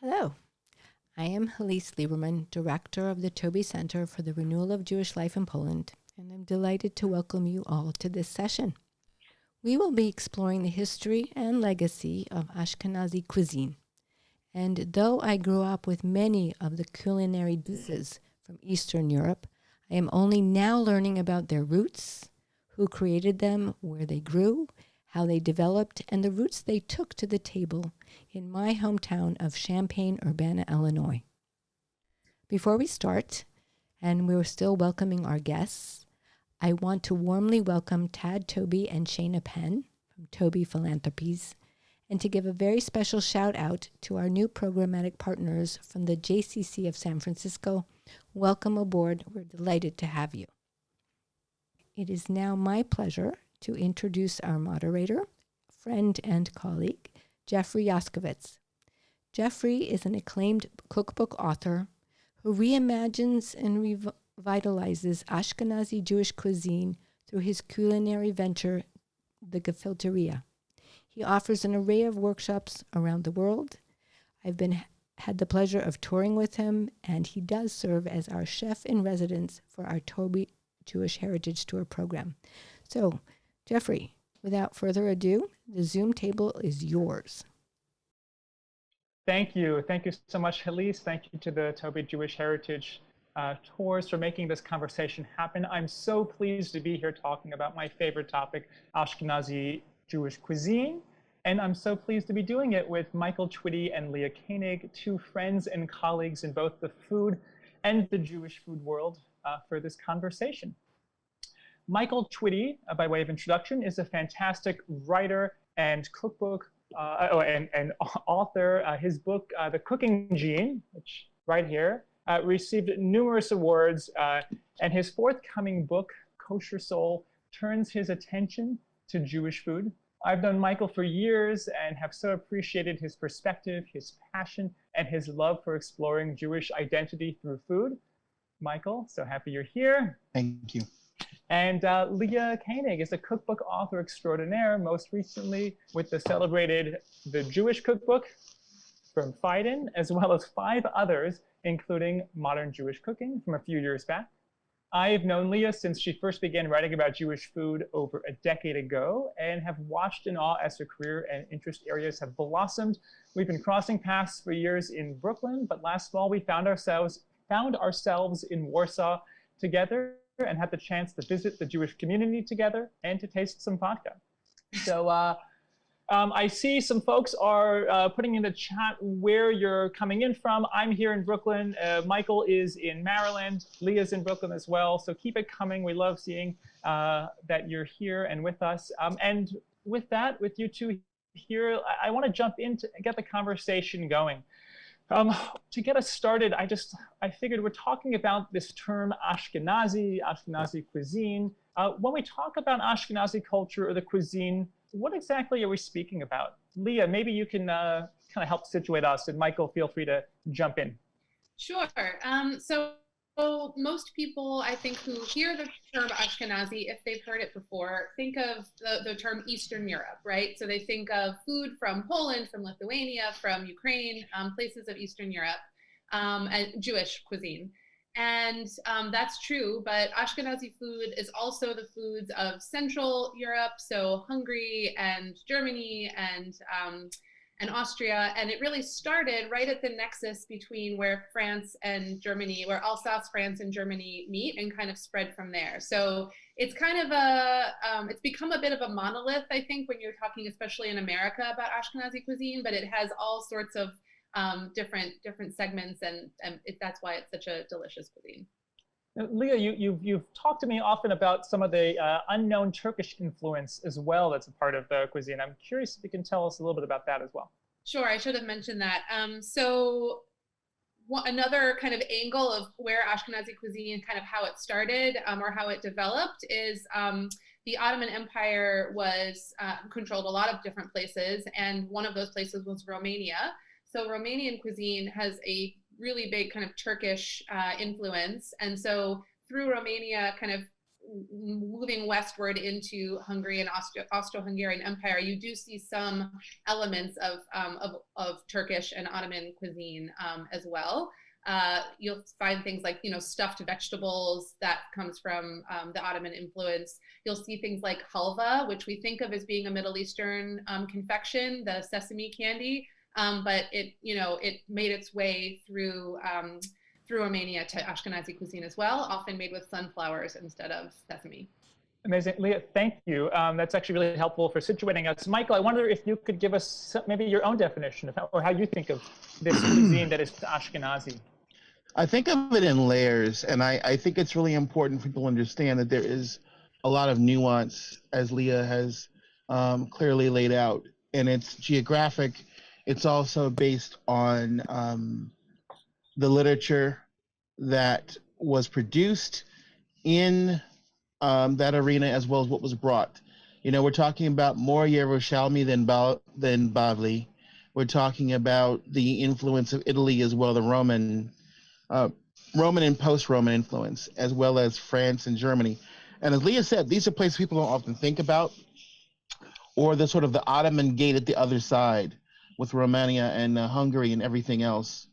Hello, I am Elise Lieberman, Director of the Taube Center for the Renewal of Jewish Life in Poland, and I'm delighted to welcome you all to this session. We will be exploring the history and legacy of Ashkenazi cuisine. And though I grew up with many of the culinary dishes from Eastern Europe, I am only now learning about their roots, who created them, where they grew, how they developed, and the routes they took to the table in my hometown of Champaign-Urbana, Illinois. Before we start, and we're still welcoming our guests, I want to warmly welcome Tad Taube and Shayna Penn from Taube Philanthropies, and to give a very special shout out to our new programmatic partners from the JCC of San Francisco. Welcome aboard. We're delighted to have you. It is now my pleasure to introduce our moderator, friend and colleague, Jeffrey Yoskowitz. Jeffrey is an acclaimed cookbook author who reimagines and revitalizes Ashkenazi Jewish cuisine through his culinary venture, the Gefilte. He offers an array of workshops around the world. I've had the pleasure of touring with him, and he does serve as our chef in residence for our Taube Jewish Heritage Tour program. So, Jeffrey, without further ado, the Zoom table is yours. Thank you. Thank you so much, Elise. Thank you to the Taube Jewish Heritage Tours for making this conversation happen. I'm so pleased to be here talking about my favorite topic, Ashkenazi Jewish cuisine. And I'm so pleased to be doing it with Michael Twitty and Leah Koenig, two friends and colleagues in both the food and the Jewish food world for this conversation. Michael Twitty, by way of introduction, is a fantastic writer and cookbook and author. His book, The Cooking Gene, which right here, received numerous awards, and his forthcoming book, Kosher Soul, turns his attention to Jewish food. I've known Michael for years and have so appreciated his perspective, his passion, and his love for exploring Jewish identity through food. Michael, so happy you're here. Thank you. And Leah Koenig is a cookbook author extraordinaire, most recently with the celebrated The Jewish Cookbook from Phaidon, as well as 5 others, including Modern Jewish Cooking from a few years back. I've known Leah since she first began writing about Jewish food over a decade ago, and have watched in awe as her career and interest areas have blossomed. We've been crossing paths for years in Brooklyn, but last fall we found ourselves in Warsaw together and had the chance to visit the Jewish community together and to taste some vodka. So I see some folks are putting in the chat where you're coming in from. I'm here in Brooklyn. Michael is in Maryland. Leah's in Brooklyn as well. So keep it coming. We love seeing that you're here and with us. And with that, with you two here, I want to jump in to get the conversation going. To get us started, I figured we're talking about this term Ashkenazi cuisine. When we talk about Ashkenazi culture or the cuisine, what exactly are we speaking about? Leah, maybe you can kind of help situate us, and Michael, feel free to jump in. Sure. So most people, I think, who hear the term Ashkenazi, if they've heard it before, think of the term Eastern Europe, right? So they think of food from Poland, from Lithuania, from Ukraine, places of Eastern Europe, and Jewish cuisine. And that's true, but Ashkenazi food is also the foods of Central Europe, so Hungary and Germany and Austria, and it really started right at the nexus between where France and Germany, where Alsace, France and Germany meet, and kind of spread from there. So it's kind of it's become a bit of a monolith, I think, when you're talking, especially in America, about Ashkenazi cuisine, but it has all sorts of different segments, and that's why it's such a delicious cuisine. Leah, you've talked to me often about some of the unknown Turkish influence as well that's a part of the cuisine. I'm curious if you can tell us a little bit about that as well. Sure, I should have mentioned that. So another kind of angle of where Ashkenazi cuisine, kind of how it started or how it developed, is the Ottoman Empire controlled a lot of different places, and one of those places was Romania. So Romanian cuisine has a really big kind of Turkish influence. And so through Romania, kind of moving westward into Hungary and Austro-Hungarian Empire, you do see some elements of Turkish and Ottoman cuisine as well. You'll find things like, stuffed vegetables that comes from the Ottoman influence. You'll see things like halva, which we think of as being a Middle Eastern confection, the sesame candy, but it made its way through Romania to Ashkenazi cuisine as well, often made with sunflowers instead of sesame. Amazing. Leah, thank you. That's actually really helpful for situating us. Michael, I wonder if you could give us maybe your own definition of how you think of this cuisine that is Ashkenazi. I think of it in layers, and I think it's really important for people to understand that there is a lot of nuance, as Leah has clearly laid out, and it's geographic. It's also based on the literature that was produced in that arena, as well as what was brought. We're talking about more Yerushalmi than Bavli. We're talking about the influence of Italy as well, the Roman and post-Roman influence, as well as France and Germany. And as Leah said, these are places people don't often think about, or the sort of the Ottoman gate at the other side with Romania and Hungary and everything else.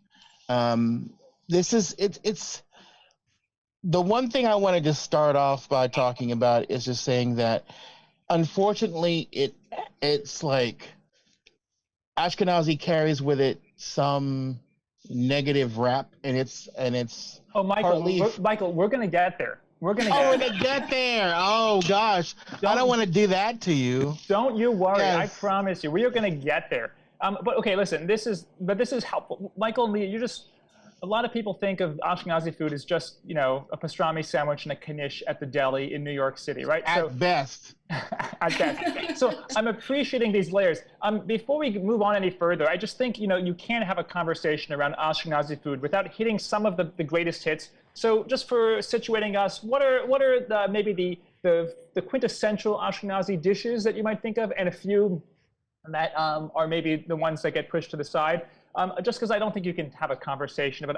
It's the one thing I want to just start off by talking about is just saying that unfortunately it's like Ashkenazi carries with it some negative rap, and it's Michael, we're gonna get there. We're gonna get there. Oh gosh, I don't want to do that to you. Don't you worry. Yes. I promise you, we are gonna get there. But okay, listen. This is helpful. Michael and Leah, a lot of people think of Ashkenazi food as just, a pastrami sandwich and a knish at the deli in New York City, right? At best. At best. So I'm appreciating these layers. Before we move on any further, I just think, you can't have a conversation around Ashkenazi food without hitting some of the greatest hits. So just for situating us, what are maybe the quintessential Ashkenazi dishes that you might think of, and a few that are maybe the ones that get pushed to the side? Just because I don't think you can have a conversation about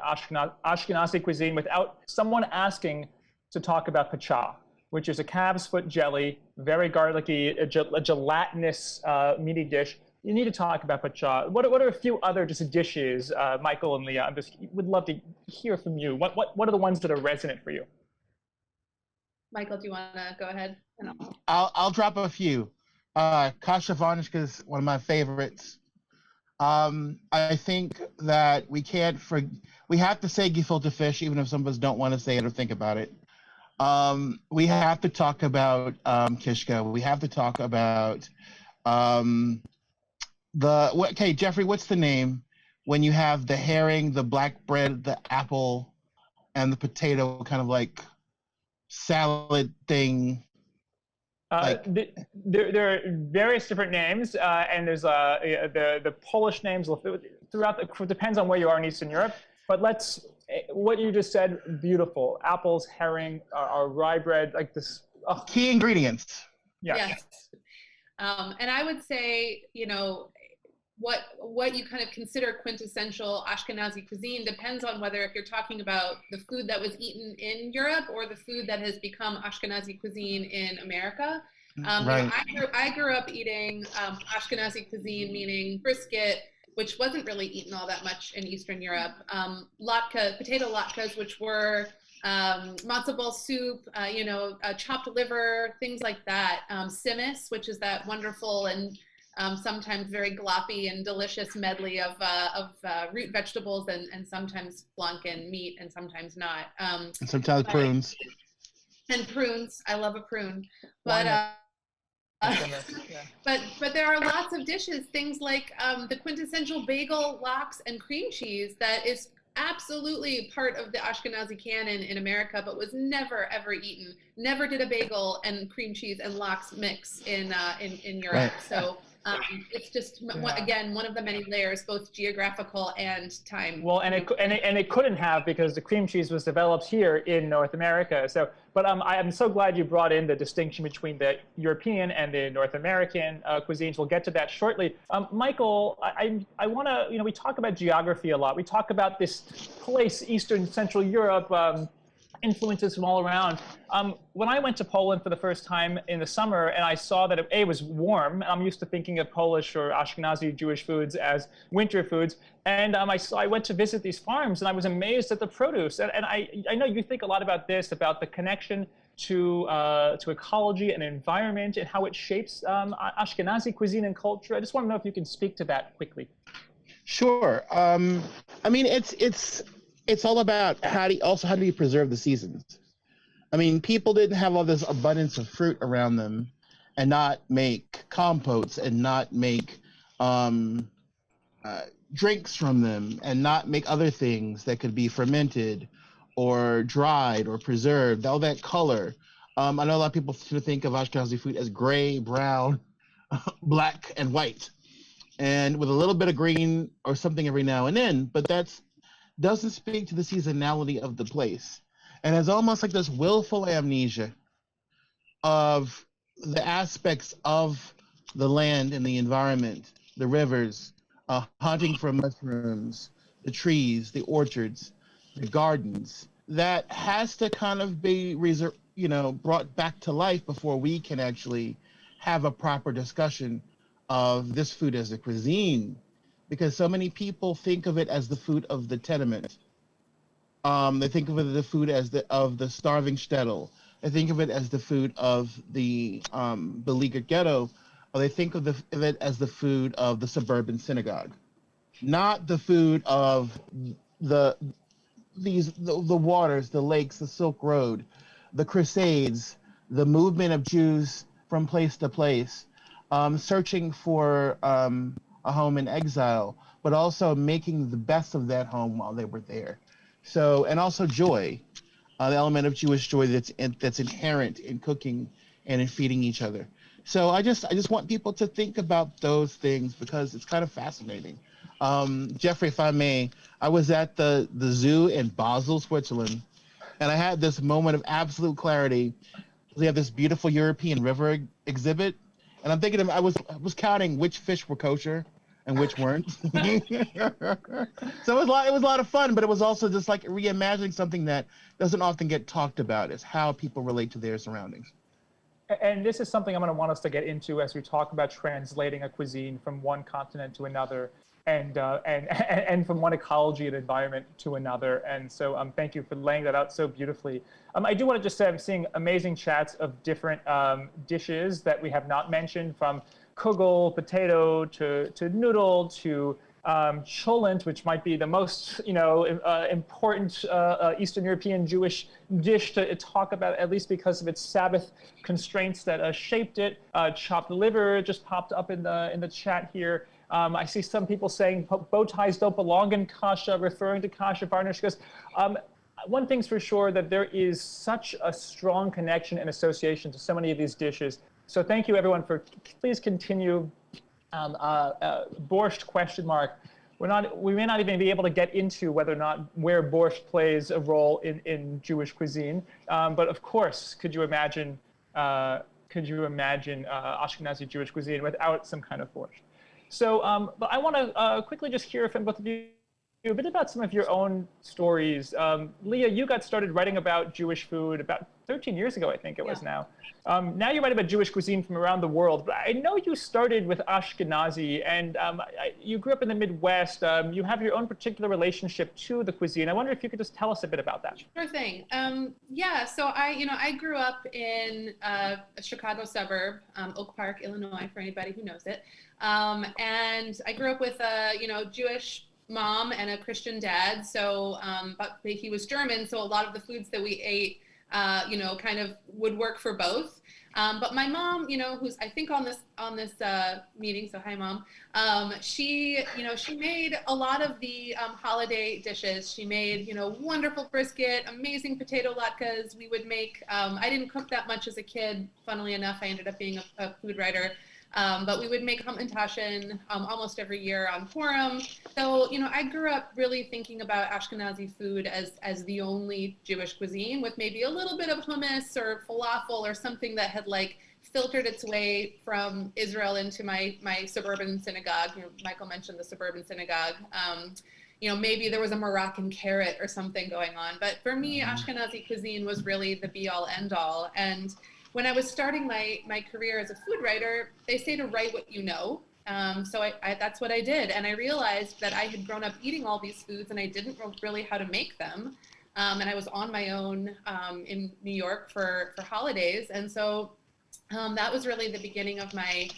Ashkenazi cuisine without someone asking to talk about pacha, which is a calf's foot jelly, very garlicky, a gelatinous meaty dish. You need to talk about pacha. What are a few other just dishes, Michael and Leah? Would love to hear from you. What are the ones that are resonant for you? Michael, do you want to go ahead? I'll drop a few. Kasha Varnishka is one of my favorites. I think that we have to say Gefilte Fish, even if some of us don't want to say it or think about it. We have to talk about kishka. We have to talk about Jeffrey, what's the name when you have the herring, the black bread, the apple, and the potato kind of like salad thing? There are various different names, and there's the Polish names throughout. Depends on where you are in Eastern Europe. But what you just said, beautiful. Apples, herring, our rye bread, like this. Oh. Key ingredients. Yeah. Yes. And I would say, what you kind of consider quintessential Ashkenazi cuisine depends on whether if you're talking about the food that was eaten in Europe or the food that has become Ashkenazi cuisine in America. Right. I grew up eating Ashkenazi cuisine, meaning brisket, which wasn't really eaten all that much in Eastern Europe. Potato latkes, which were matzo ball soup, chopped liver, things like that. Simis, which is that wonderful and sometimes very gloppy and delicious medley of root vegetables and sometimes flank and meat and sometimes not. And sometimes prunes. And prunes. I love a prune. But but there are lots of dishes, things like the quintessential bagel, lox, and cream cheese that is absolutely part of the Ashkenazi canon in America, but was never ever eaten. Never did a bagel and cream cheese and lox mix in Europe. Right. So it's just again one of the many layers, both geographical and time. Well, and it couldn't have, because the cream cheese was developed here in North America. So, but I'm so glad you brought in the distinction between the European and the North American cuisines. We'll get to that shortly. Michael, I want to, we talk about geography a lot. We talk about this place, Eastern Central Europe. influences from all around. When I went to Poland for the first time in the summer, and I saw that it was warm, and I'm used to thinking of Polish or Ashkenazi Jewish foods as winter foods, and I went to visit these farms, and I was amazed at the produce. And I know you think a lot about this, about the connection to ecology and environment and how it shapes Ashkenazi cuisine and culture. I just want to know if you can speak to that quickly. Sure. I mean, it's all about how do you preserve the seasons? I mean, people didn't have all this abundance of fruit around them and not make compotes and not make drinks from them and not make other things that could be fermented or dried or preserved, all that color. I know a lot of people think of Ashkenazi food as gray, brown, black, and white, and with a little bit of green or something every now and then, but that doesn't speak to the seasonality of the place. And it's almost like this willful amnesia of the aspects of the land and the environment, the rivers, hunting for mushrooms, the trees, the orchards, the gardens, that has to kind of be brought back to life before we can actually have a proper discussion of this food as a cuisine, because so many people think of it as the food of the tenement. They think of it as the food of the starving shtetl. They think of it as the food of the beleaguered ghetto, or they think of it as the food of the suburban synagogue, not the food of the waters, the lakes, the Silk Road, the Crusades, the movement of Jews from place to place, searching for a home in exile, but also making the best of that home while they were there. So, and also joy, the element of Jewish joy that's inherent in cooking and in feeding each other. So I just want people to think about those things because it's kind of fascinating. Jeffrey, if I may, I was at the zoo in Basel, Switzerland, and I had this moment of absolute clarity. We have this beautiful European river exhibit, and I'm thinking I was counting which fish were kosher and which weren't. So it was a lot of fun, but it was also just like reimagining something that doesn't often get talked about, is how people relate to their surroundings. And this is something I'm going to want us to get into as we talk about translating a cuisine from one continent to another, and from one ecology and environment to another. And so thank you for laying that out so beautifully. I do want to just say I'm seeing amazing chats of different dishes that we have not mentioned, from kugel, potato, to noodle, to cholent, which might be the most important Eastern European Jewish dish to talk about, at least because of its Sabbath constraints that shaped it. Chopped liver just popped up in the chat here. I see some people saying bow ties don't belong in kasha, referring to kasha varnish. Because one thing's for sure, that there is such a strong connection and association to so many of these dishes. So thank you, everyone, for please continue. Borscht question mark. We may not even be able to get into whether or not where borscht plays a role in Jewish cuisine, but of course, could you imagine Ashkenazi Jewish cuisine without some kind of borscht? So, but I want to quickly just hear from both of you a bit about some of your own stories. Leah, you got started writing about Jewish food about 13 years ago, I think it was now. Now you write about Jewish cuisine from around the world, but I know you started with Ashkenazi, and you grew up in the Midwest. You have your own particular relationship to the cuisine. I wonder if you could just tell us a bit about that. Sure thing. So I grew up in a Chicago suburb, Oak Park, Illinois, for anybody who knows it. And I grew up with a Jewish mom and a Christian dad. So, but he was German, so a lot of the foods that we ate, kind of would work for both. But my mom, who's I think on this meeting, so hi mom, she made a lot of the holiday dishes. She made wonderful brisket, amazing potato latkes. We would make. I didn't cook that much as a kid. Funnily enough, I ended up being a food writer. But we would make hamantaschen almost every year on Purim. So, I grew up really thinking about Ashkenazi food as the only Jewish cuisine, with maybe a little bit of hummus or falafel or something that had filtered its way from Israel into my suburban synagogue. Michael mentioned the suburban synagogue. maybe there was a Moroccan carrot or something going on. But for me, Ashkenazi cuisine was really the be all end all. And when I was starting my career as a food writer, they say to write what you know. So that's what I did. And I realized that I had grown up eating all these foods and I didn't know really how to make them. And I was on my own in New York for holidays. And so that was really the beginning of my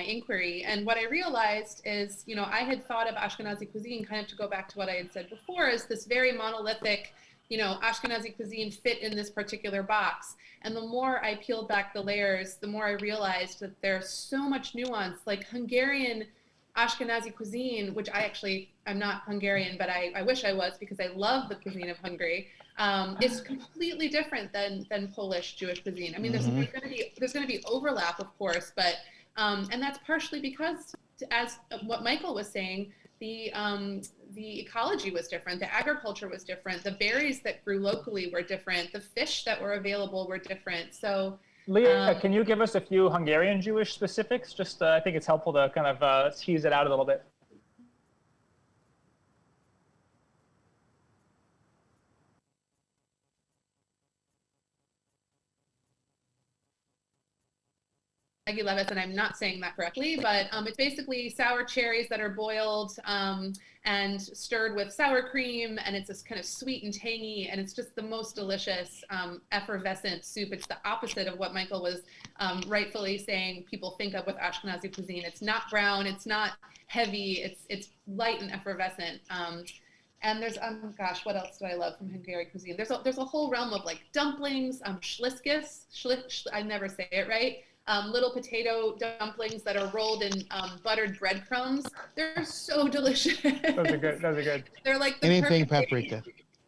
inquiry. And what I realized is, I had thought of Ashkenazi cuisine, kind of to go back to what I had said before, as this very monolithic, Ashkenazi cuisine fit in this particular box. And the more I peeled back the layers, the more I realized that there's so much nuance. Like Hungarian Ashkenazi cuisine, which I'm not Hungarian, but I wish I was, because I love the cuisine of Hungary, is completely different than Polish Jewish cuisine. I mean, there's going to be overlap, of course, but and that's partially because, as what Michael was saying, the ecology was different, the agriculture was different, the berries that grew locally were different, the fish that were available were different. So Leah, can you give us a few Hungarian Jewish specifics? Just I think it's helpful to kind of tease it out a little bit. and I'm not saying that correctly, but it's basically sour cherries that are boiled and stirred with sour cream, and it's this kind of sweet and tangy, and it's just the most delicious effervescent soup. It's the opposite of what Michael was rightfully saying people think of with Ashkenazi cuisine. It's not brown, it's not heavy, it's light and effervescent. And there's, gosh, what else do I love from Hungarian cuisine? There's a whole realm of like dumplings, schliskis, I never say it right. Little potato dumplings that are rolled in buttered breadcrumbs. They're so delicious. Those are good. They're like anything paprika.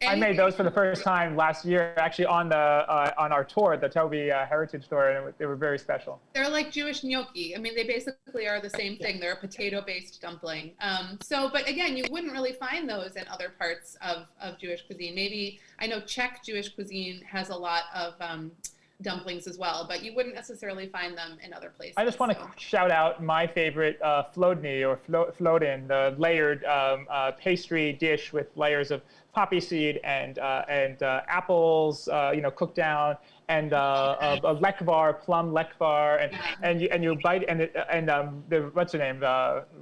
I made those for the first time last year, actually on our tour, the Taube Heritage Tour, and they were very special. They're like Jewish gnocchi. I mean, they basically are the same thing. They're a potato-based dumpling. But again, you wouldn't really find those in other parts of Jewish cuisine. Maybe, I know Czech Jewish cuisine has a lot of dumplings as well, but you wouldn't necessarily find them in other places. I just want to shout out my favorite flodny or floatin, the layered pastry dish with layers of poppy seed and apples, cooked down, and a lekvar, plum lekvar, and you bite, and the what's her name,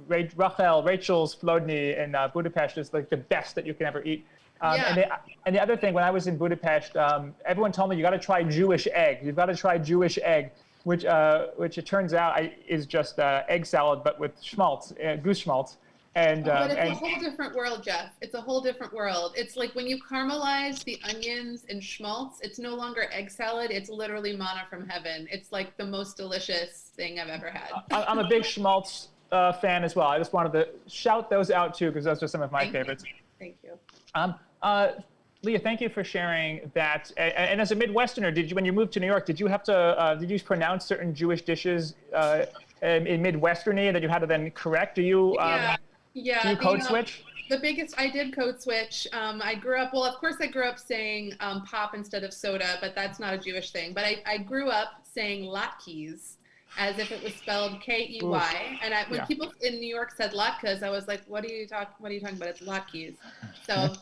Rachel's flodny in Budapest is like the best that you can ever eat. And the other thing, when I was in Budapest, everyone told me you got to try Jewish egg. You've got to try Jewish egg, which it turns out is just egg salad, but with schmaltz, goose schmaltz. But it's a whole different world, Jeff. It's a whole different world. It's like when you caramelize the onions and schmaltz, it's no longer egg salad. It's literally manna from heaven. It's like the most delicious thing I've ever had. I'm a big schmaltz fan as well. I just wanted to shout those out too, because those are some of my favorites. Thank you. Leah, thank you for sharing that. And as a Midwesterner, when you moved to New York, did you have to, did you pronounce certain Jewish dishes in Midwesterny that you had to then correct? Do you code switch? I did code switch. I grew up, of course I grew up saying pop instead of soda, but that's not a Jewish thing. But I grew up saying latkes as if it was spelled Key. And when people in New York said latkes, I was like, what are you talking about? It's latkes. So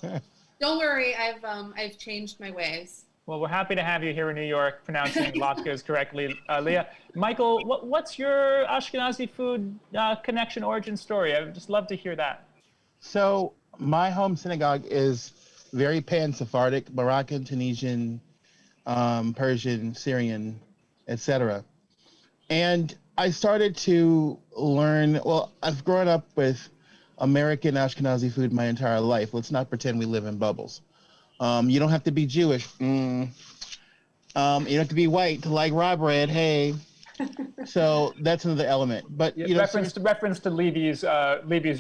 don't worry, I've changed my ways. Well, we're happy to have you here in New York pronouncing latkes correctly, Leah. Michael, what's your Ashkenazi food connection origin story? I would just love to hear that. So my home synagogue is very pan-Sephardic, Moroccan, Tunisian, Persian, Syrian, etc. And I started to learn, I've grown up with American Ashkenazi food my entire life. Let's not pretend we live in bubbles. You don't have to be Jewish. You don't have to be white to like raw bread. Hey. So that's another element. But reference to Levy's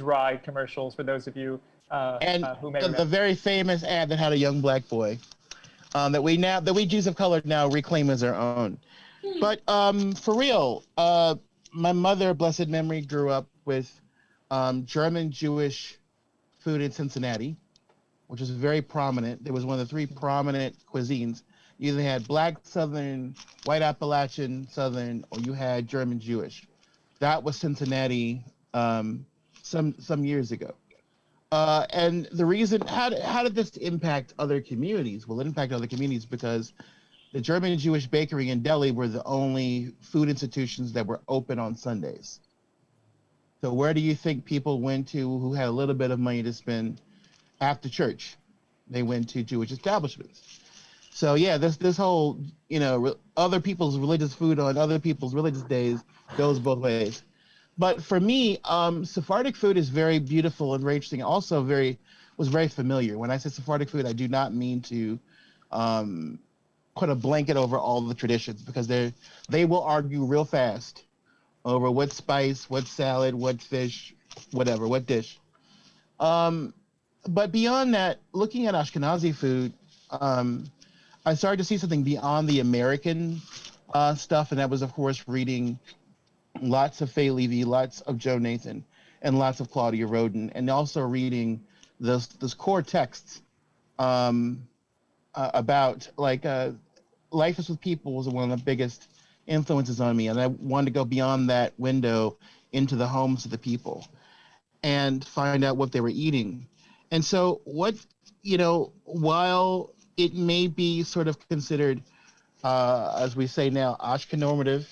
rye commercials for those of you who may remember. The very famous ad that had a young black boy that we Jews of color now reclaim as our own. But for real, my mother, blessed memory, grew up with German Jewish food in Cincinnati, which was very prominent. It was one of the three prominent cuisines. You either had Black Southern, White Appalachian Southern, or you had German Jewish. That was Cincinnati some years ago. And the reason, how did this impact other communities? Well, it impacted other communities because the German Jewish bakery in Delhi were the only food institutions that were open on Sundays. So where do you think people went to who had a little bit of money to spend after church? They went to Jewish establishments. So yeah, this whole, other people's religious food on other people's religious days goes both ways. But for me, Sephardic food is very beautiful and very interesting. Also was very familiar. When I say Sephardic food, I do not mean to put a blanket over all the traditions, because they will argue real fast over what spice, what salad, what fish, whatever, what dish. But beyond that, looking at Ashkenazi food, I started to see something beyond the American stuff, and that was, of course, reading lots of Faye Levy, lots of Joe Nathan, and lots of Claudia Roden, and also reading those core texts about Life is with People was one of the biggest influences on me, and I wanted to go beyond that window into the homes of the people and find out what they were eating. And so while it may be sort of considered, as we say now, Ashkenormative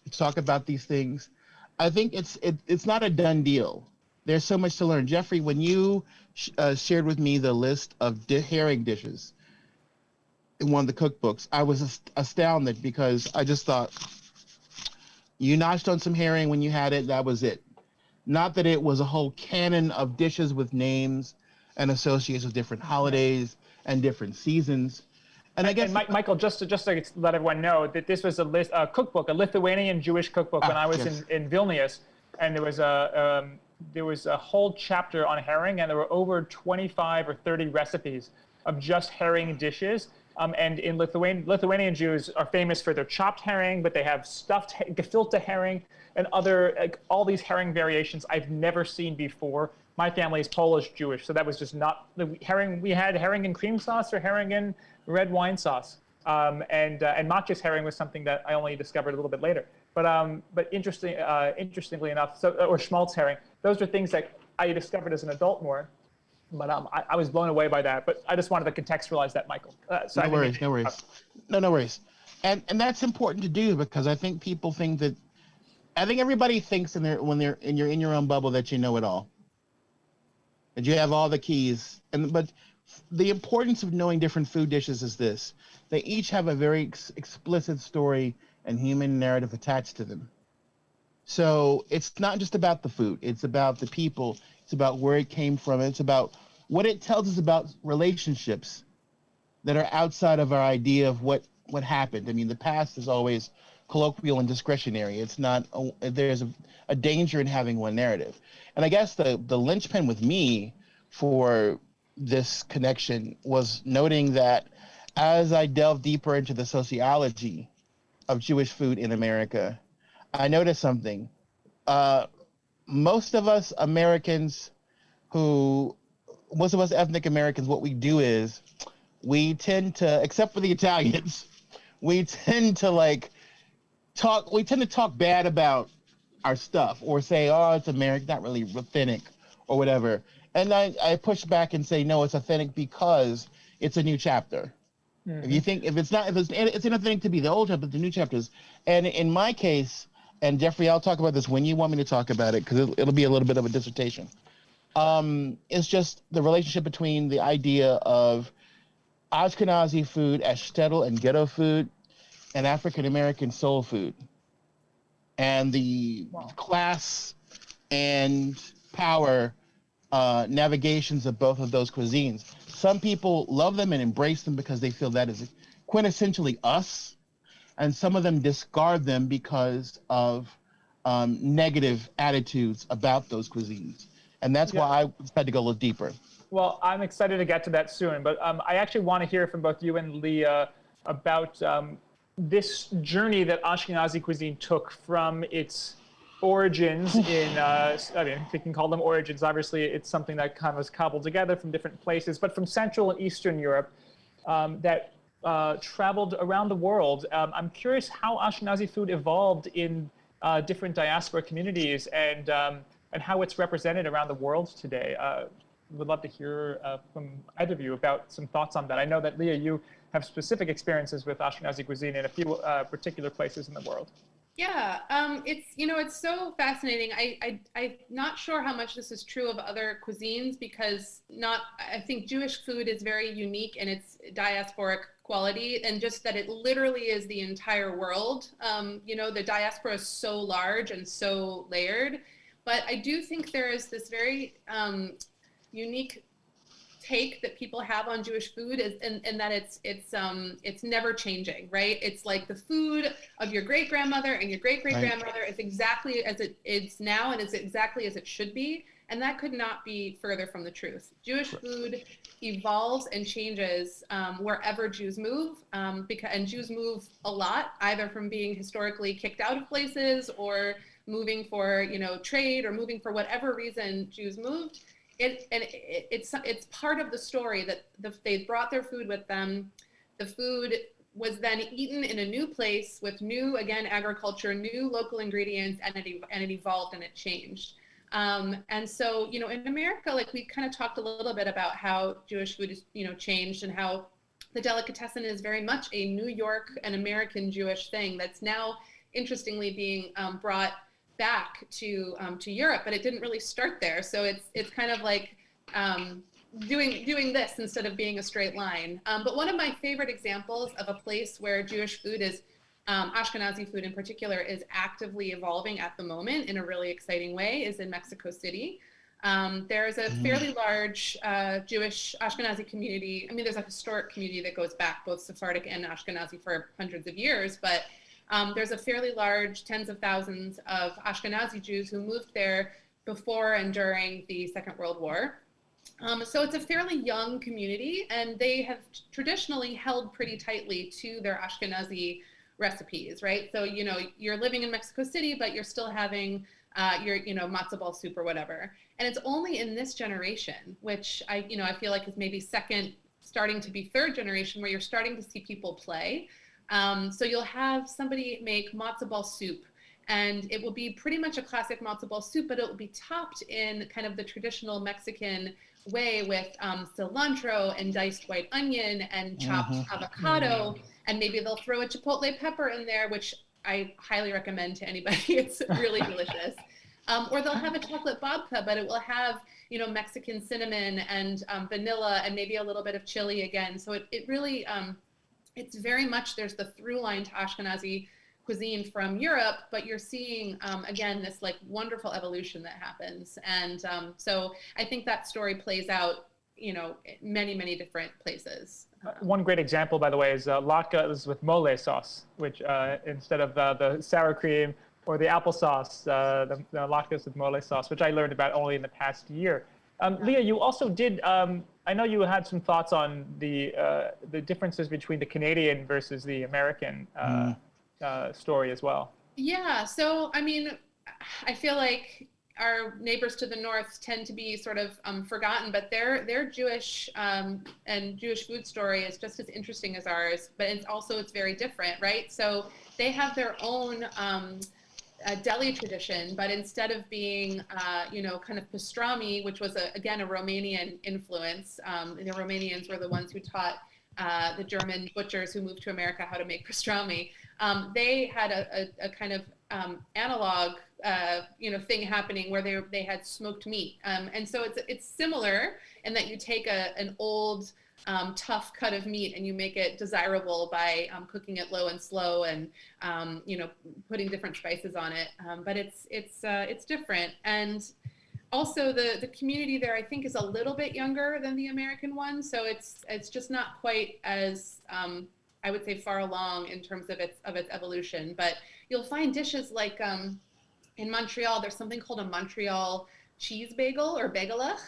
to talk about these things, I think it's not a done deal. There's so much to learn. Jeffrey, when you shared with me the list of herring dishes in one of the cookbooks, I was astounded, because I just thought, you notched on some herring when you had it, that was it. Not that it was a whole canon of dishes with names and associated with different holidays and different seasons. And I guess, Michael, just to let everyone know that this was a cookbook, a Lithuanian Jewish cookbook when I was in Vilnius, and there was a whole chapter on herring, and there were over 25 or 30 recipes of just herring dishes. And in Lithuanian Jews are famous for their chopped herring, but they have stuffed gefilte herring and other all these herring variations I've never seen before. My family is Polish Jewish, so that was just not the herring. We had herring in cream sauce or herring in red wine sauce, and matjes herring was something that I only discovered a little bit later. But interestingly enough, or schmaltz herring, those are things that I discovered as an adult more. But I was blown away by that. But I just wanted to contextualize that, Michael. No worries. And that's important to do, because I think people think that, I think everybody thinks when you're in your own bubble that you know it all, that you have all the keys. But the importance of knowing different food dishes is this: they each have a very explicit story and human narrative attached to them. So it's not just about the food; it's about the people. It's about where it came from. It's about what it tells us about relationships that are outside of our idea of what happened. I mean, the past is always colloquial and discretionary. It's not. There's a danger in having one narrative. And I guess the linchpin with me for this connection was noting that as I delved deeper into the sociology of Jewish food in America, I noticed something. Most of us Americans most of us ethnic Americans, what we do is we tend to, except for the Italians, we tend to talk bad about our stuff, or say, oh, it's American, not really authentic or whatever. And I push back and say, no, it's authentic because it's a new chapter. Mm-hmm. If you think, it's inauthentic to be the old chapter, the new chapters. And in my case, and Jeffrey, I'll talk about this when you want me to talk about it, because it'll be a little bit of a dissertation. It's just the relationship between the idea of Ashkenazi food as shtetl and ghetto food, and African American soul food, and the class and power navigations of both of those cuisines. Some people love them and embrace them because they feel that is quintessentially us, and some of them discard them because of negative attitudes about those cuisines. And that's why I decided to go a little deeper. Well, I'm excited to get to that soon, but I actually want to hear from both you and Leah about this journey that Ashkenazi cuisine took from its origins in, I mean, if you can call them origins, obviously it's something that kind of was cobbled together from different places, but from Central and Eastern Europe that traveled around the world. I'm curious how Ashkenazi food evolved in different diaspora communities and how it's represented around the world today. would love to hear from either of you about some thoughts on that. I know that, Leah, you have specific experiences with Ashkenazi cuisine in a few particular places in the world. Yeah, it's so fascinating. I'm not sure how much this is true of other cuisines because I think Jewish food is very unique in its diasporic quality, and just that it literally is the entire world. The diaspora is so large and so layered, but I do think there is this very unique take that people have on Jewish food and that it's never changing, right? It's like the food of your great grandmother and your great great grandmother is exactly as it is now, and it's exactly as it should be, and that could not be further from the truth. Jewish food evolves and changes wherever Jews move, and Jews move a lot, either from being historically kicked out of places or moving for trade or moving for whatever reason Jews moved. It's part of the story that they brought their food with them. The food was then eaten in a new place with new, again, agriculture, new local ingredients, and it evolved and it changed. And so, in America, like we kind of talked a little bit about how Jewish food is, changed, and how the delicatessen is very much a New York and American Jewish thing that's now, interestingly, being brought back to Europe, but it didn't really start there. So it's kind of like doing this instead of being a straight line. But one of my favorite examples of a place where Jewish food is, Ashkenazi food in particular, is actively evolving at the moment in a really exciting way is in Mexico City. There's a fairly large Jewish Ashkenazi community. I mean, there's a historic community that goes back both Sephardic and Ashkenazi for hundreds of years, but there's a fairly large, tens of thousands of Ashkenazi Jews who moved there before and during the Second World War. So it's a fairly young community, and they have traditionally held pretty tightly to their Ashkenazi recipes, right? So, you're living in Mexico City, but you're still having your, matzo ball soup or whatever. And it's only in this generation, which I feel like is maybe second, starting to be third generation, where you're starting to see people play. So you'll have somebody make matzo ball soup, and it will be pretty much a classic matzo ball soup, but it will be topped in kind of the traditional Mexican way with cilantro and diced white onion and chopped avocado, and maybe they'll throw a chipotle pepper in there, which I highly recommend to anybody. It's really delicious. Or they'll have a chocolate babka, but it will have, Mexican cinnamon and vanilla and maybe a little bit of chili again. So it really... it's very much, there's the through line to Ashkenazi cuisine from Europe, but you're seeing, again, this like wonderful evolution that happens. And so I think that story plays out, many, many different places. One great example, by the way, is latkes with mole sauce, which instead of the sour cream or the applesauce, the latkes with mole sauce, which I learned about only in the past year. Leah, you also did, I know you had some thoughts on the differences between the Canadian versus the American story as well. Yeah, so, I mean, I feel like our neighbors to the north tend to be sort of forgotten, but their Jewish and Jewish food story is just as interesting as ours, but it's very different, right? So they have their own deli tradition, but instead of being, kind of pastrami, which was, again, a Romanian influence, the Romanians were the ones who taught the German butchers who moved to America how to make pastrami. They had a kind of analog, thing happening where they had smoked meat. And so it's similar in that you take an old, tough cut of meat and you make it desirable by cooking it low and slow and putting different spices on it. But it's different. And also the community there, I think, is a little bit younger than the American one, so it's just not quite as I would say far along in terms of its evolution. But you'll find dishes like in Montreal, there's something called a Montreal cheese bagel or bagelach.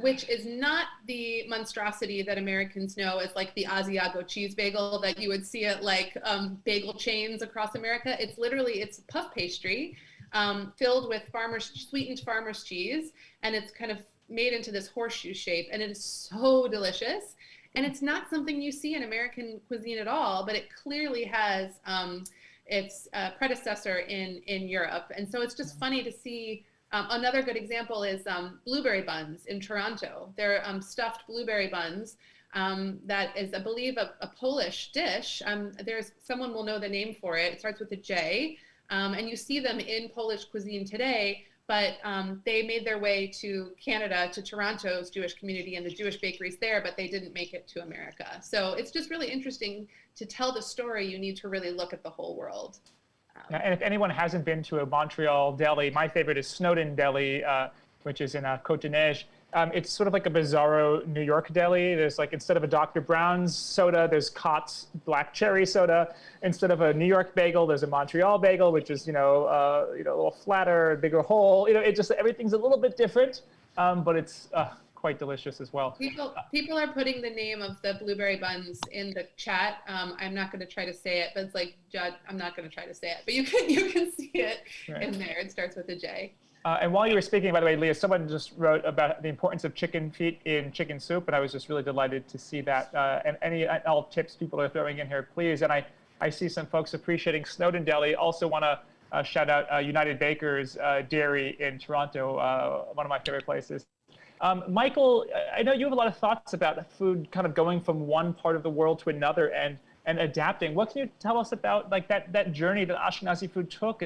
Which is not the monstrosity that Americans know as like the Asiago cheese bagel that you would see at like bagel chains across America. It's puff pastry filled with sweetened farmer's cheese, and it's kind of made into this horseshoe shape, and it is so delicious. And it's not something you see in American cuisine at all, but it clearly has its predecessor in Europe. And so it's just funny to see Another good example is blueberry buns in Toronto. They're stuffed blueberry buns. That is, I believe, a Polish dish. There's someone will know the name for it. It starts with a J, and you see them in Polish cuisine today. But they made their way to Canada, to Toronto's Jewish community and the Jewish bakeries there, but they didn't make it to America. So it's just really interesting to tell the story. You need to really look at the whole world. And if anyone hasn't been to a Montreal deli, my favorite is Snowden Deli, which is in Côte de Neige. It's sort of like a bizarro New York deli. There's like, instead of a Dr. Brown's soda, there's Cott's black cherry soda. Instead of a New York bagel, there's a Montreal bagel, which is, a little flatter, bigger hole. It just, everything's a little bit different, but it's quite delicious as well. People are putting the name of the blueberry buns in the chat. I'm not going to try to say it, but it's like, Judd, I'm not going to try to say it, but you can see it in there. It starts with a J. And while you were speaking, by the way, Leah, someone just wrote about the importance of chicken feet in chicken soup, and I was just really delighted to see that. And all tips people are throwing in here, please. And I see some folks appreciating Snowden Deli. Also want to shout out United Bakers Dairy in Toronto, one of my favorite places. Michael, I know you have a lot of thoughts about food kind of going from one part of the world to another and adapting. What can you tell us about like that journey that Ashkenazi food took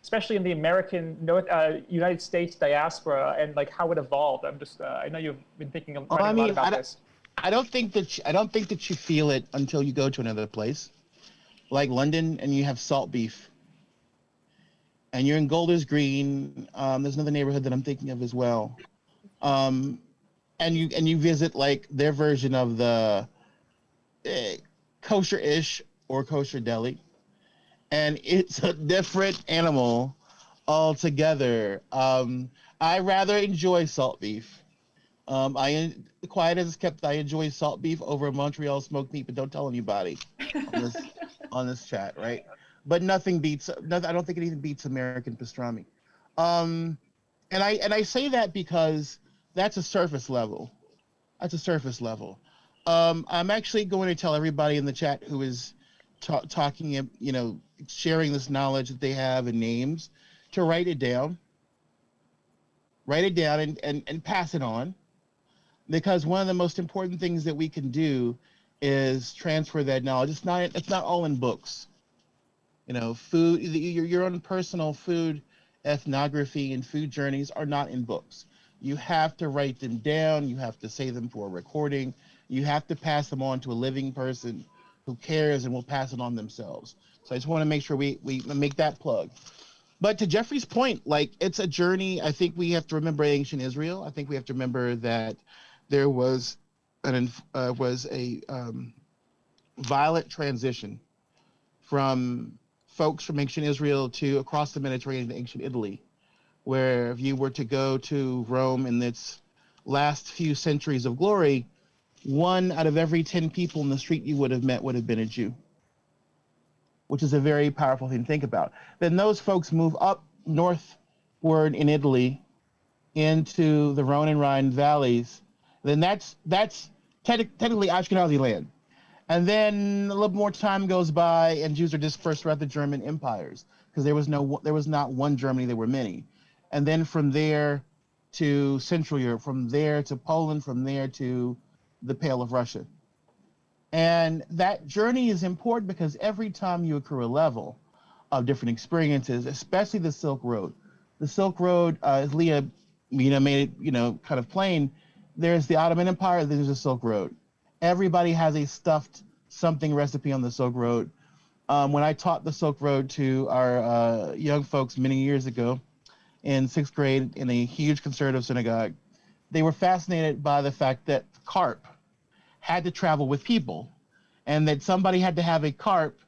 especially in the United States diaspora, and like how it evolved? I know you've been thinking a lot about this. I don't think that you feel it until you go to another place, like London, and you have salt beef. And you're in Golders Green. There's another neighborhood that I'm thinking of as well. And you visit like their version of the kosher-ish or kosher deli. And it's a different animal altogether. I rather enjoy salt beef. Quiet as it's kept, I enjoy salt beef over Montreal smoked meat, but don't tell anybody on this chat, right? But I don't think anything beats American pastrami. And I say that because that's a surface level. I'm actually going to tell everybody in the chat who is talking, sharing this knowledge that they have and names, to write it down and pass it on, because one of the most important things that we can do is transfer that knowledge. It's not all in books. Food, your own personal food ethnography and food journeys are not in books. You have to write them down. You have to say them for a recording. You have to pass them on to a living person who cares and will pass it on themselves. So I just want to make sure we make that plug. But to Jeffrey's point, like, it's a journey. I think we have to remember ancient Israel. I think we have to remember that there was a violent transition from folks from ancient Israel to across the Mediterranean to ancient Italy, where if you were to go to Rome in its last few centuries of glory, 1 out of every 10 people in the street you would have met would have been a Jew, which is a very powerful thing to think about. Then those folks move up northward in Italy into the Rhone and Rhine valleys. Then that's technically Ashkenazi land. And then a little more time goes by, and Jews are dispersed throughout the German empires, because there was not one Germany, there were many. And then from there to Central Europe, from there to Poland, from there to the Pale of Russia. And that journey is important because every time you accrue a level of different experiences, especially the Silk Road. The Silk Road, as Leah made it kind of plain, there's the Ottoman Empire, there's the Silk Road. Everybody has a stuffed something recipe on the Silk Road. When I taught the Silk Road to our young folks many years ago in 6th grade in a huge conservative synagogue, they were fascinated by the fact that carp had to travel with people, and that somebody had to have a carp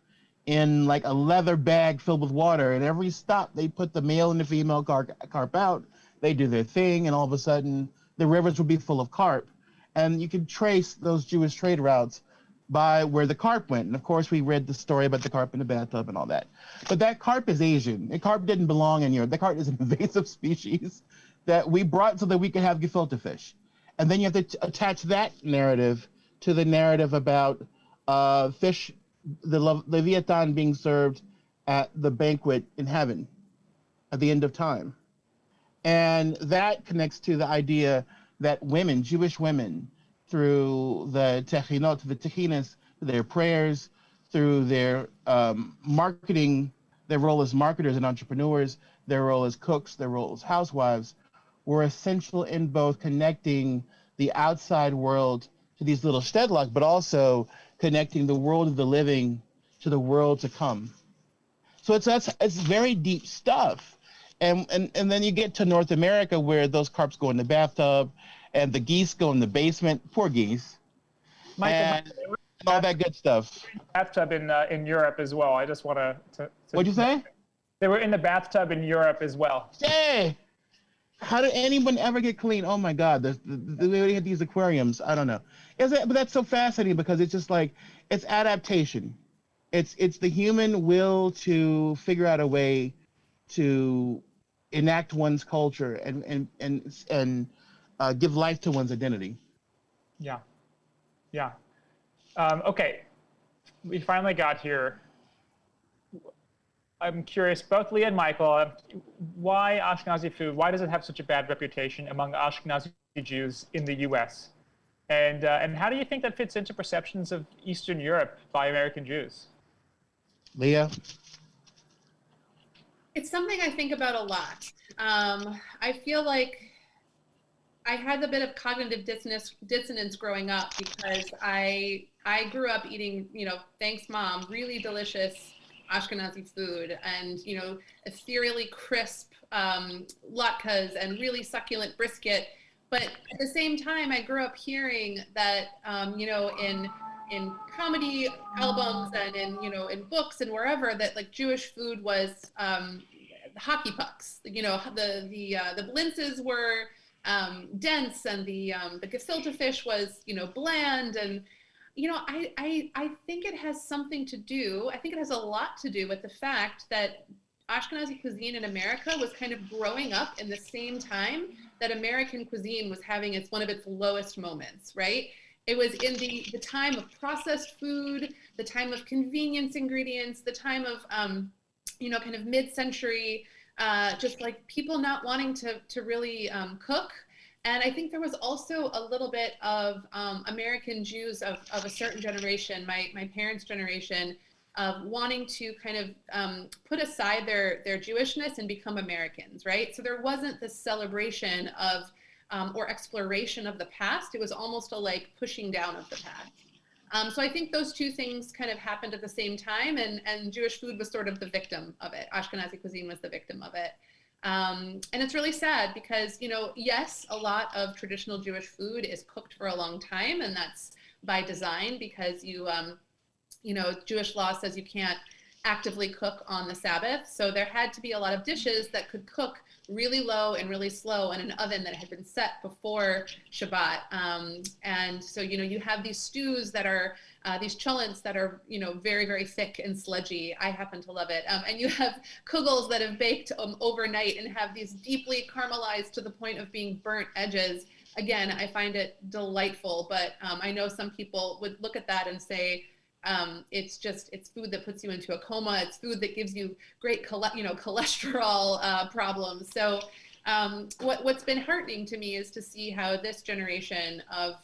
in like a leather bag filled with water, and every stop they put the male and the female carp out, they do their thing, and all of a sudden the rivers would be full of carp. And you could trace those Jewish trade routes by where the carp went. And of course, we read the story about the carp in the bathtub and all that. But that carp is Asian. The carp didn't belong in Europe. The carp is an invasive species that we brought so that we could have gefilte fish. And then you have to attach that narrative to the narrative about fish, the Leviathan being served at the banquet in heaven at the end of time. And that connects to the idea that women, Jewish women, through the techinot, the techinas, their prayers, through their marketing, their role as marketers and entrepreneurs, their role as cooks, their role as housewives, were essential in both connecting the outside world to these little stedlach, but also connecting the world of the living to the world to come. So it's very deep stuff. And then you get to North America where those carps go in the bathtub and the geese go in the basement. Poor geese. And all that good stuff. Bathtub in Europe as well. I just want to What'd you say? They were in the bathtub in Europe as well. Hey, how did anyone ever get clean? Oh my God, the way they had these aquariums, I don't know. But that's so fascinating because it's just like, it's adaptation. It's the human will to figure out a way to enact one's culture and give life to one's identity. Yeah. Okay, we finally got here. I'm curious, both Leah and Michael, why Ashkenazi food? Why does it have such a bad reputation among Ashkenazi Jews in the U.S.? And how do you think that fits into perceptions of Eastern Europe by American Jews? Leah? It's something I think about a lot. I feel like I had a bit of cognitive dissonance growing up because I grew up eating, thanks mom, really delicious Ashkenazi food and, ethereally crisp latkes and really succulent brisket. But at the same time, I grew up hearing that, in comedy albums and in books and wherever that like Jewish food was hockey pucks. The blintzes were dense and the Gefilte fish was bland and I think it has something to do. I think it has a lot to do with the fact that Ashkenazi cuisine in America was kind of growing up in the same time that American cuisine was having one of its lowest moments, right? It was in the time of processed food, the time of convenience ingredients, the time of, kind of mid-century, just like people not wanting to really cook. And I think there was also a little bit of American Jews of a certain generation, my parents' generation, of wanting to kind of put aside their Jewishness and become Americans, right? So there wasn't this celebration of or exploration of the past. It was almost a pushing down of the past. So I think those two things kind of happened at the same time, and Jewish food was sort of the victim of it. Ashkenazi cuisine was the victim of it. And it's really sad because, yes, a lot of traditional Jewish food is cooked for a long time, and that's by design because Jewish law says you can't actively cook on the Sabbath. So there had to be a lot of dishes that could cook really low and really slow in an oven that had been set before Shabbat. And so, you have these stews that are, these cholents that are, very, very thick and sludgy. I happen to love it. And you have kugels that have baked overnight and have these deeply caramelized to the point of being burnt edges. Again, I find it delightful, but I know some people would look at that and say, it's food that puts you into a coma. It's food that gives you great, cholesterol problems. So what's been heartening to me is to see how this generation of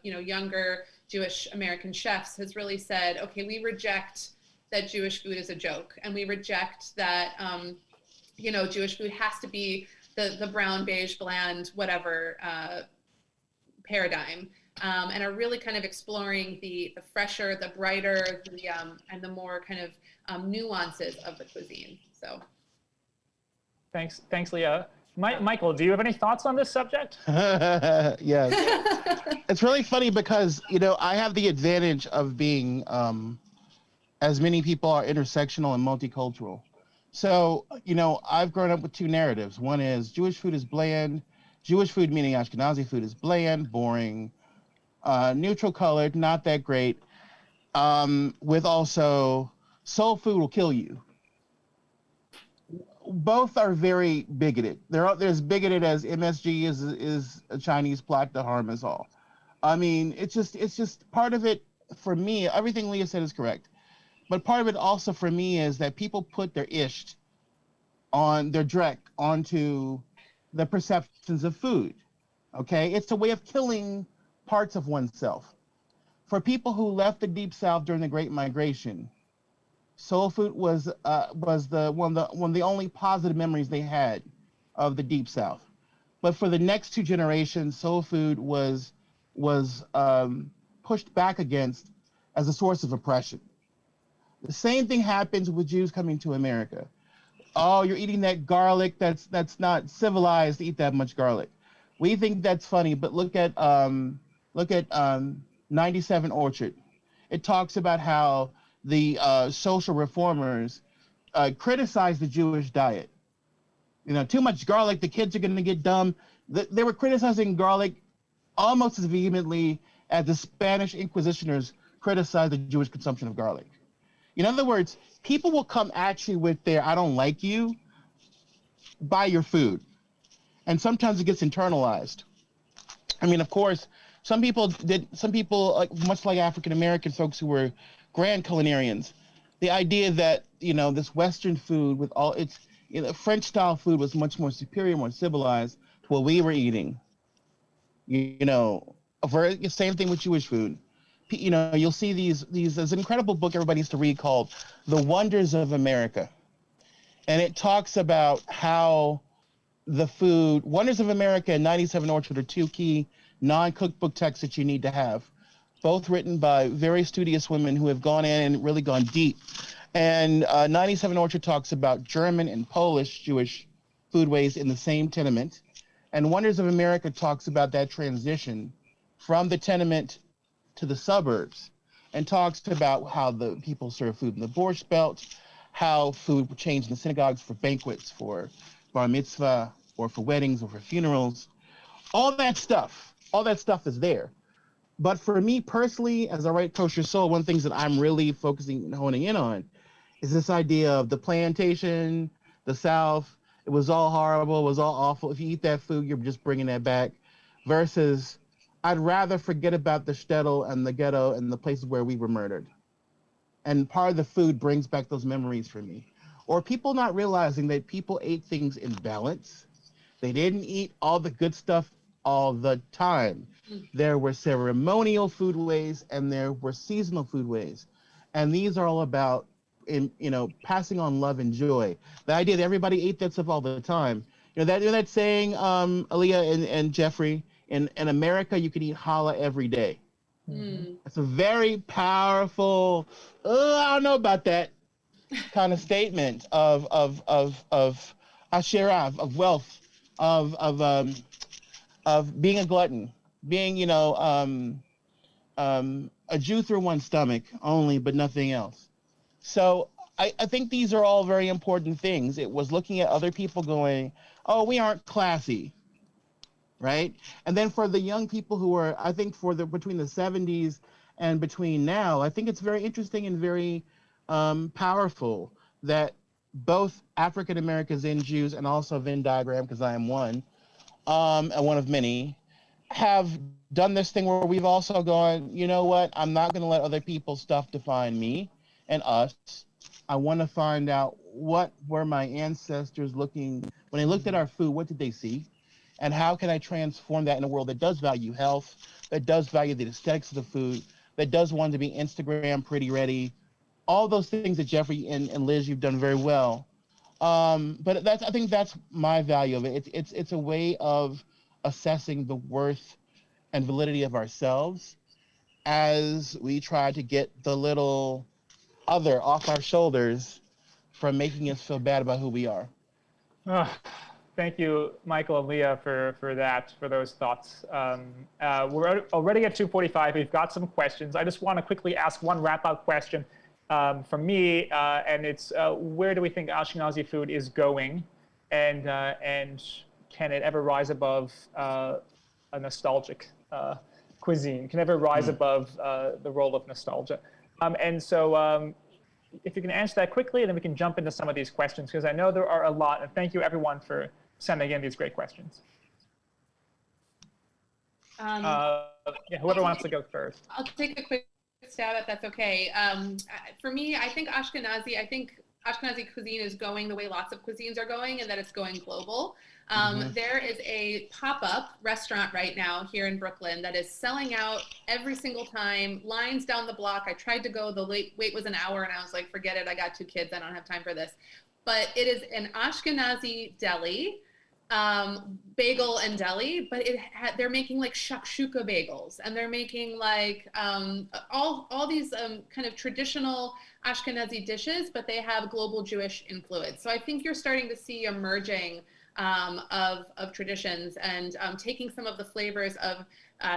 younger Jewish American chefs has really said, okay, we reject that Jewish food is a joke, and we reject that Jewish food has to be the brown, beige, bland, whatever paradigm. And are really kind of exploring the fresher, the brighter, and the more kind of nuances of the cuisine. So, thanks, Leah. Michael, do you have any thoughts on this subject? Yes, it's really funny because I have the advantage of being, as many people are, intersectional and multicultural. So I've grown up with two narratives. One is Jewish food is bland. Jewish food, meaning Ashkenazi food, is bland, boring. Neutral colored, not that great, with also soul food will kill you. Both are very bigoted. There's bigoted as MSG is a Chinese plot to harm us all. I mean, it's just part of it for me. Everything Leah said is correct, but part of it also for me is that people put their isht on their drek onto the perceptions of food. Okay, it's a way of killing parts of oneself. For people who left the Deep South during the Great Migration, soul food was one of the only positive memories they had of the Deep South. But for the next two generations, soul food was pushed back against as a source of oppression. The same thing happens with Jews coming to America. Oh, you're eating that garlic. That's not civilized to eat that much garlic. We think that's funny, but look at 97 Orchard. It talks about how the social reformers criticized the Jewish diet. You know, too much garlic, the kids are going to get dumb. They were criticizing garlic almost as vehemently as the Spanish Inquisitioners criticized the Jewish consumption of garlic. In other words, people will come at you with their "I don't like you" by your food. And sometimes it gets internalized. I mean, of course, some people, like, much like African American folks who were grand culinarians, the idea that, you know, this Western food with all its, you know, French style food was much more superior, more civilized to what we were eating. You know, same thing with Jewish food. You know, you'll see there's an incredible book everybody needs to read called The Wonders of America. And it talks about how the food, Wonders of America and 97 Orchard are two key non-cookbook texts that you need to have, both written by very studious women who have gone in and really gone deep. And 97 Orchard talks about German and Polish Jewish foodways in the same tenement. And Wonders of America talks about that transition from the tenement to the suburbs, and talks about how the people serve food in the Borscht Belt, how food changed in the synagogues for banquets, for bar mitzvah, or for weddings, or for funerals. All that stuff is there. But for me personally, as I write Kosher Soul, one of the things that I'm really focusing and honing in on is this idea of the plantation, the South. It was all horrible. It was all awful. If you eat that food, you're just bringing that back. Versus, I'd rather forget about the shtetl and the ghetto and the places where we were murdered. And part of the food brings back those memories for me. Or people not realizing that people ate things in balance. They didn't eat all the good stuff all the time. There were ceremonial foodways and there were seasonal foodways. And these are all about, passing on love and joy. The idea that everybody ate that stuff all the time. You know that saying, Aaliyah and Jeffrey, in America, you can eat challah every day. It's a very powerful, I don't know about that kind of statement of asherah, of wealth, of being a glutton, being, a Jew through one's stomach only, but nothing else. So I think these are all very important things. It was looking at other people going, oh, we aren't classy, right? And then for the young people who are, I think between the 70s and between now, I think it's very interesting and very powerful that both African Americans and Jews, and also Venn diagram, because I am one, and one of many, have done this thing where we've also gone, you know what, I'm not going to let other people's stuff define me and us. I want to find out what were my ancestors looking, when they looked at our food, what did they see? And how can I transform that in a world that does value health, that does value the aesthetics of the food, that does want to be Instagram pretty ready, all those things that Jeffrey and Liz, you've done very well. But I think that's my value of it. It's a way of assessing the worth and validity of ourselves as we try to get the little other off our shoulders from making us feel bad about who we are. Thank you, Michael and Leah, for those thoughts. We're already at 2:45. We've got some questions. I just want to quickly ask one wrap-up question from me, and it's where do we think Ashkenazi food is going, and can it ever rise above a nostalgic cuisine? Can it ever rise above the role of nostalgia? And so if you can answer that quickly, and then we can jump into some of these questions, because I know there are a lot. And thank you, everyone, for sending in these great questions. Whoever wants to go first. I'll take a quick stab at that's okay. For me, I think Ashkenazi cuisine is going the way lots of cuisines are going, and that it's going global. There is a pop-up restaurant right now here in Brooklyn that is selling out every single time, lines down the block. I tried to go, the wait was an hour, and I was like, forget it, I got 2 kids, I don't have time for this. But it is an Ashkenazi deli, bagel and deli, but they're making like shakshuka bagels, and they're making like all these kind of traditional Ashkenazi dishes, but they have global Jewish influence. So I think you're starting to see a merging of traditions and taking some of the flavors of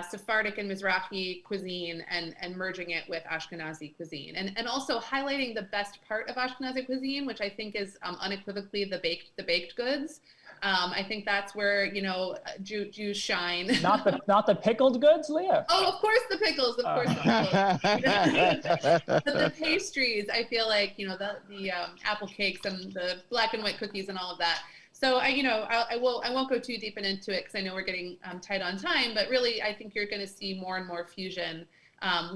Sephardic and Mizrahi cuisine and merging it with Ashkenazi cuisine, and also highlighting the best part of Ashkenazi cuisine, which I think is unequivocally the baked goods. I think that's where, you know, Jews shine. Not the pickled goods, Leah. Oh, of course the pickles, of course the pickles. But the pastries, I feel like, you know, the apple cakes and the black and white cookies and all of that. So I won't go too deep into it because I know we're getting tight on time. But really, I think you're going to see more and more fusion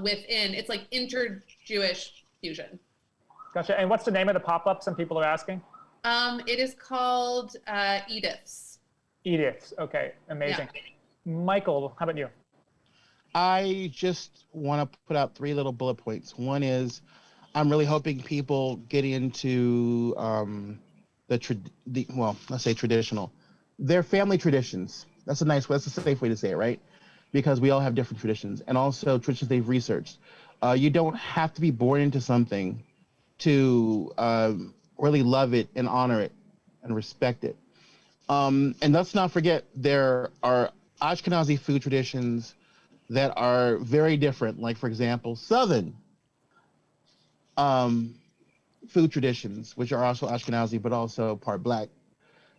within. It's like inter-Jewish fusion. Gotcha. And what's the name of the pop-up? Some people are asking. It is called Edith's. Edith's. Okay. Amazing. Yeah. Michael, how about you? I just want to put out 3 little bullet points. One is, I'm really hoping people get into let's say traditional. They're family traditions. That's a safe way to say it, right? Because we all have different traditions, and also traditions they've researched. You don't have to be born into something to really love it and honor it and respect it. And let's not forget, there are Ashkenazi food traditions that are very different. Like, for example, Southern food traditions, which are also Ashkenazi, but also part Black,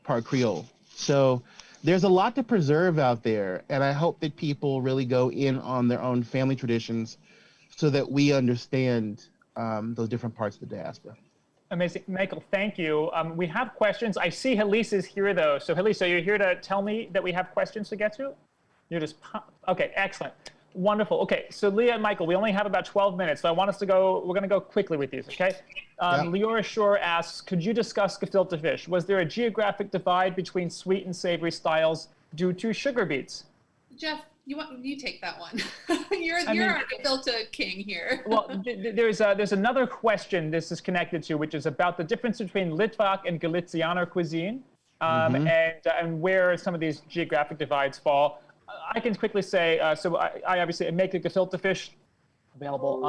part Creole. So there's a lot to preserve out there, and I hope that people really go in on their own family traditions so that we understand those different parts of the diaspora. Amazing. Michael, thank you. We have questions. I see Halise is here, though. So Halise, are you here to tell me that we have questions to get to? You're just, okay, excellent. Wonderful. Okay, so Leah and Michael, we only have about 12 minutes, so we're going to go quickly with these, okay? Leora Shore asks, could you discuss gefilte fish? Was there a geographic divide between sweet and savory styles due to sugar beets? Jeff, you take that one. You're our gefilte king here. Well, there's another question this is connected to, which is about the difference between Litvak and Galicianer cuisine, and where some of these geographic divides fall. I can quickly say, so I obviously make a gefilte fish available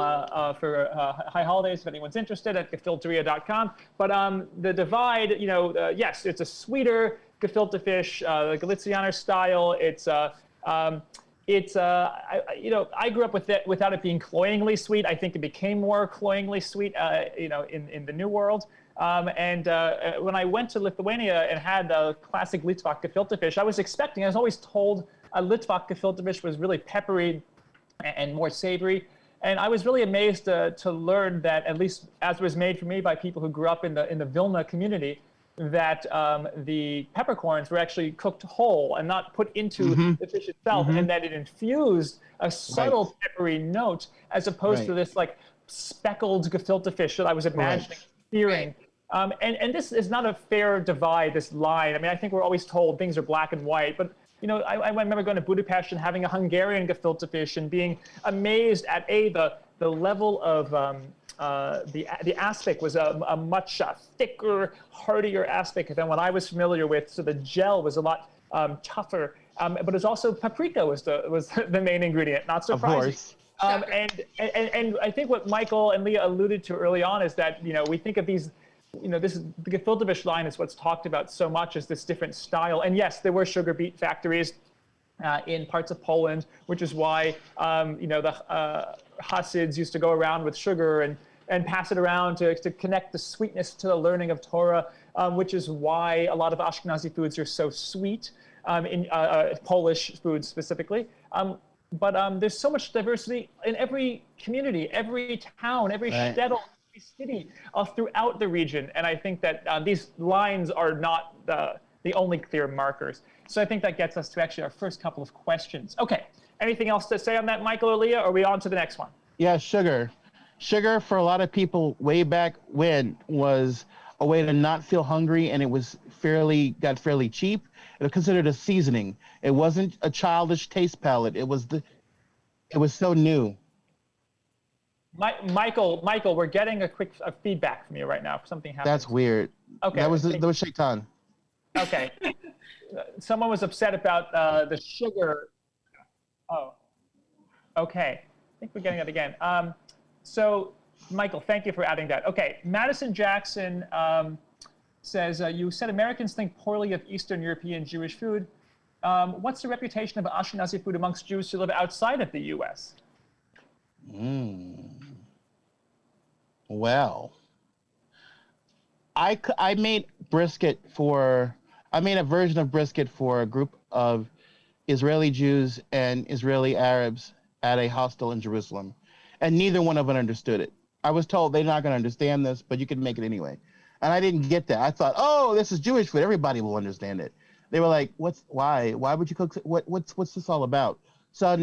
for high holidays if anyone's interested at gefilteria.com. But the divide, yes, it's a sweeter gefilte fish, the Galicianer style. I grew up with it without it being cloyingly sweet. I think it became more cloyingly sweet, in the New World. When I went to Lithuania and had a classic Litvak gefilte fish, I was always told a Litvak gefilte fish was really peppery and more savory. And I was really amazed to learn that, at least as was made for me by people who grew up in the Vilna community, that the peppercorns were actually cooked whole and not put into the fish itself, and that it infused a subtle peppery note as opposed to this like speckled gefilte fish that I was imagining searing. And this is not a fair divide, this line. I mean, I think we're always told things are black and white, but I remember going to Budapest and having a Hungarian gefilte fish and being amazed at the level of the aspic was a much thicker, heartier aspic than what I was familiar with. So the gel was a lot tougher, but it's also paprika was the main ingredient. Not surprising. Of course. And I think what Michael and Leah alluded to early on is that we think of these. The gefilte fish line is what's talked about so much as this different style. And yes, there were sugar beet factories in parts of Poland, which is why the Hasids used to go around with sugar and pass it around to connect the sweetness to the learning of Torah, which is why a lot of Ashkenazi foods are so sweet, in Polish foods specifically. But there's so much diversity in every community, every town, every shtetl, city throughout the region, and I think that these lines are not the only clear markers. So I think that gets us to actually our first couple of questions. Okay, anything else to say on that, Michael or Leah, or are we on to the next one? Yeah, sugar for a lot of people way back when was a way to not feel hungry, and it was fairly cheap, It was considered a seasoning. It wasn't a childish taste palette. It was so new. Michael, we're getting a quick feedback from you right now. Something happened. That's weird. Okay. That was Shaitan. Okay. Someone was upset about the sugar. Oh. Okay. I think we're getting it again. So, Michael, thank you for adding that. Okay. Madison Jackson says, you said Americans think poorly of Eastern European Jewish food. What's the reputation of Ashkenazi food amongst Jews who live outside of the U.S.? Well, I made a version of brisket for a group of Israeli Jews and Israeli Arabs at a hostel in Jerusalem, and neither one of them understood it. I was told they're not going to understand this, but you can make it anyway. And I didn't get that. I thought, oh, this is Jewish food. Everybody will understand it. They were like, why would you cook? What's this all about? So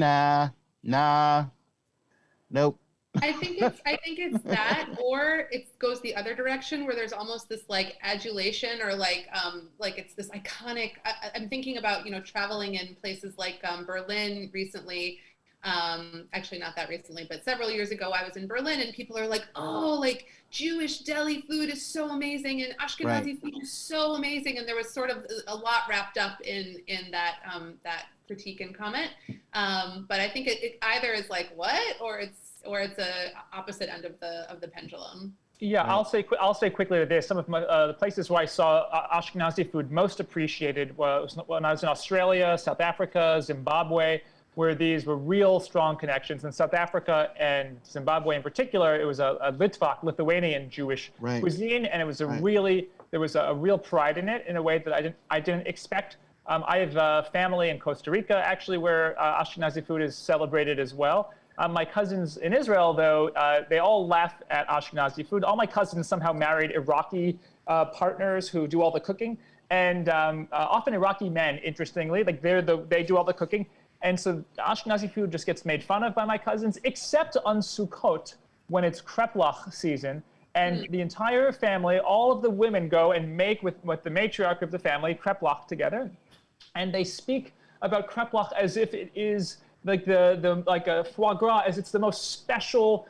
nope. I think it's that, or it goes the other direction where there's almost this like adulation or like it's this iconic. I'm thinking about traveling in places like Berlin recently. Actually not that recently, but several years ago I was in Berlin and people are like, oh, like Jewish deli food is so amazing and Ashkenazi food is so amazing, and there was sort of a lot wrapped up in that critique and comment. But I think it either is like what, or it's a opposite end of the pendulum. Yeah, right. I'll say quickly to this. Some of the places where I saw Ashkenazi food most appreciated was when I was in Australia, South Africa, Zimbabwe, where these were real strong connections. In South Africa and Zimbabwe in particular, it was a Lithuanian Jewish cuisine, and it was there was a real pride in it in a way that I didn't expect. I have family in Costa Rica, actually, where Ashkenazi food is celebrated as well. My cousins in Israel, though, they all laugh at Ashkenazi food. All my cousins somehow married Iraqi partners who do all the cooking, and often Iraqi men, interestingly, like they do all the cooking. And so Ashkenazi food just gets made fun of by my cousins, except on Sukkot when it's kreplach season. And the entire family, all of the women go and make with the matriarch of the family kreplach together. And they speak about kreplach as if it is like like a foie gras, as it's the most special